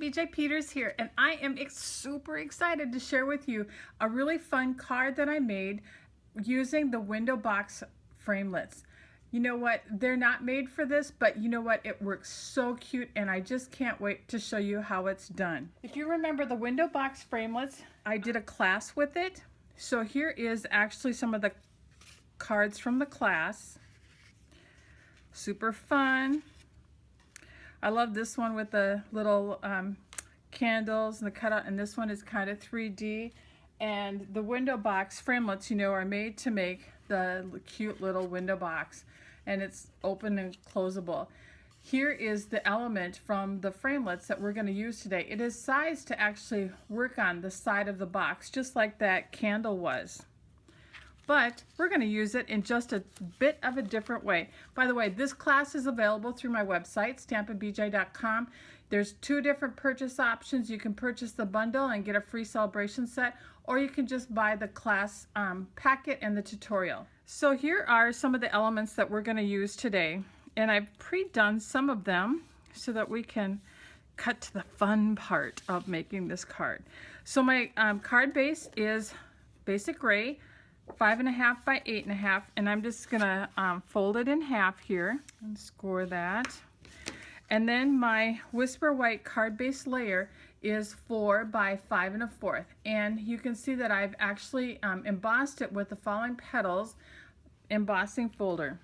BJ Peters here, and I am super excited to share with you a really fun card that I made using the window box framelits. You know what, they're not made for this, but you know what, it works so cute and I just can't wait to show you how it's done. If you remember the window box framelits, I did a class with it. So here is actually some of the cards from the class. Super fun. I love this one with the little candles and the cutout, and this one is kind of 3D. And the window box framelits, you know, are made to make the cute little window box, and it's open and closable. Here is the element from the framelits that we're going to use today. It is sized to actually work on the side of the box, just like that candle was. But we're going to use it in just a bit of a different way. By the way, this class is available through my website, stampandbj.com. There's two different purchase options. You can purchase the bundle and get a free celebration set, or you can just buy the class packet and the tutorial. So here are some of the elements that we're going to use today. And I've pre-done some of them so that we can cut to the fun part of making this card. So my card base is basic gray, 5.5 by 8.5, and I'm just gonna fold it in half here and score that. And then my Whisper White card base layer is 4 by 5 1/4, and you can see that I've actually embossed it with the following Petals embossing folder.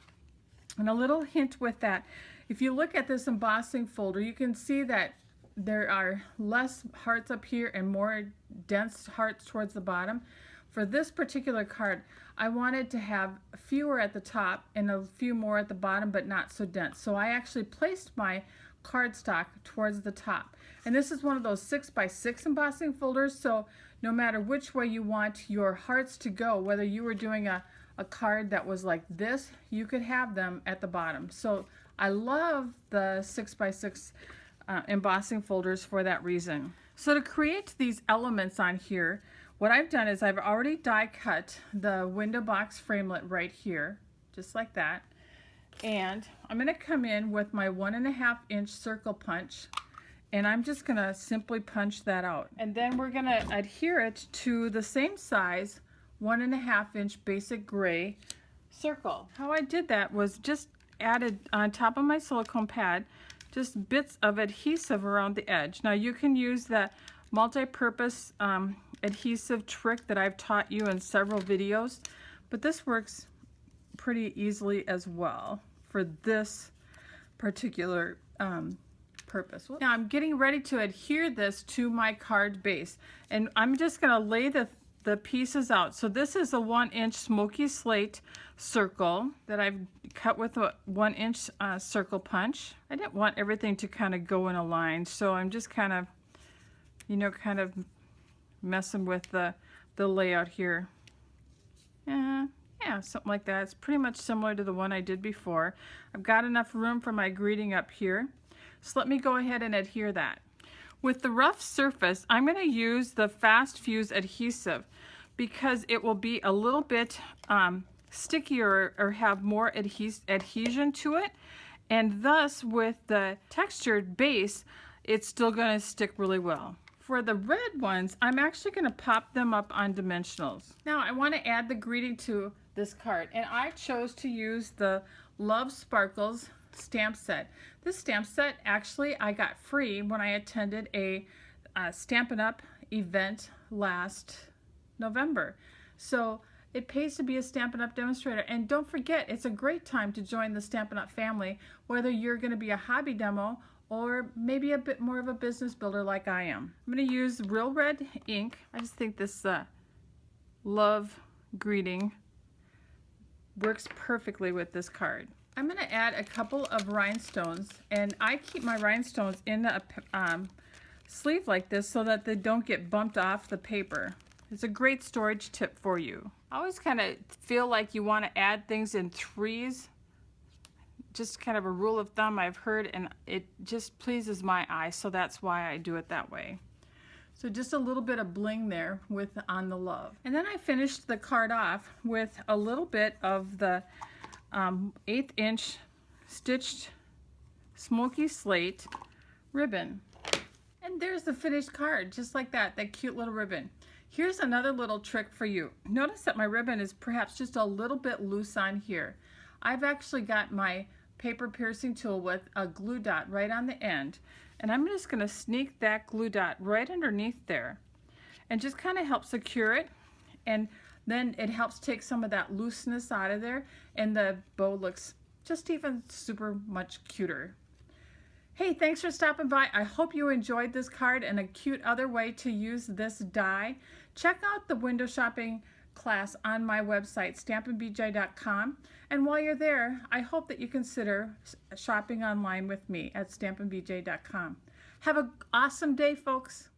And a little hint with that, if you look at this embossing folder, you can see that there are less hearts up here and more dense hearts towards the bottom. For this particular card, I wanted to have fewer at the top and a few more at the bottom, but not so dense. So I actually placed my cardstock towards the top. And this is one of those 6 by 6 embossing folders, so no matter which way you want your hearts to go, whether you were doing a card that was like this, you could have them at the bottom. So I love the 6 by 6 embossing folders for that reason. So to create these elements on here, what I've done is I've already die cut the window box framelit right here, just like that. And I'm going to come in with my 1.5 inch circle punch, and I'm just going to simply punch that out. And then we're going to adhere it to the same size 1.5 inch basic gray circle. How I did that was just added on top of my silicone pad just bits of adhesive around the edge. Now you can use the multi-purpose adhesive trick that I've taught you in several videos, but this works pretty easily as well for this particular purpose. Now I'm getting ready to adhere this to my card base, and I'm just going to lay the pieces out. So this is a 1 inch smoky slate circle that I've cut with a 1 inch circle punch. I didn't want everything to kind of go in a line, so I'm just kind of, you know, kind of messing with the layout here. Yeah, something like that. It's pretty much similar to the one I did before. I've got enough room for my greeting up here, so let me go ahead and adhere that. With the rough surface, I'm going to use the Fast Fuse adhesive because it will be a little bit stickier or have more adhesion to it, and thus with the textured base, it's still going to stick really well. For the red ones, I'm actually going to pop them up on dimensionals. Now I want to add the greeting to this card, and I chose to use the Love Sparkles stamp set. This stamp set actually I got free when I attended a Stampin' Up event last November. So it pays to be a Stampin' Up demonstrator, and don't forget, it's a great time to join the Stampin' Up family, whether you're going to be a hobby demo or maybe a bit more of a business builder like I am. I'm going to use Real Red ink. I just think this love greeting works perfectly with this card. I'm going to add a couple of rhinestones, and I keep my rhinestones in a sleeve like this so that they don't get bumped off the paper. It's a great storage tip for you. I always kind of feel like you want to add things in threes. Just kind of a rule of thumb I've heard, and it just pleases my eye, so that's why I do it that way. So just a little bit of bling there with on the love. And then I finished the card off with a little bit of the 1/8 inch stitched smoky slate ribbon. And And there's the finished card, just like that cute little ribbon. Here's another little trick for you. Notice that my ribbon is perhaps just a little bit loose on here. I've actually got my paper piercing tool with a glue dot right on the end, and I'm just going to sneak that glue dot right underneath there and just kind of help secure it, and then it helps take some of that looseness out of there, and the bow looks just even super much cuter. Hey, thanks for stopping by. I hope you enjoyed this card and a cute other way to use this die. Check out the window shopping class on my website, stampinbj.com. And while you're there, I hope that you consider shopping online with me at stampinbj.com. Have an awesome day, folks.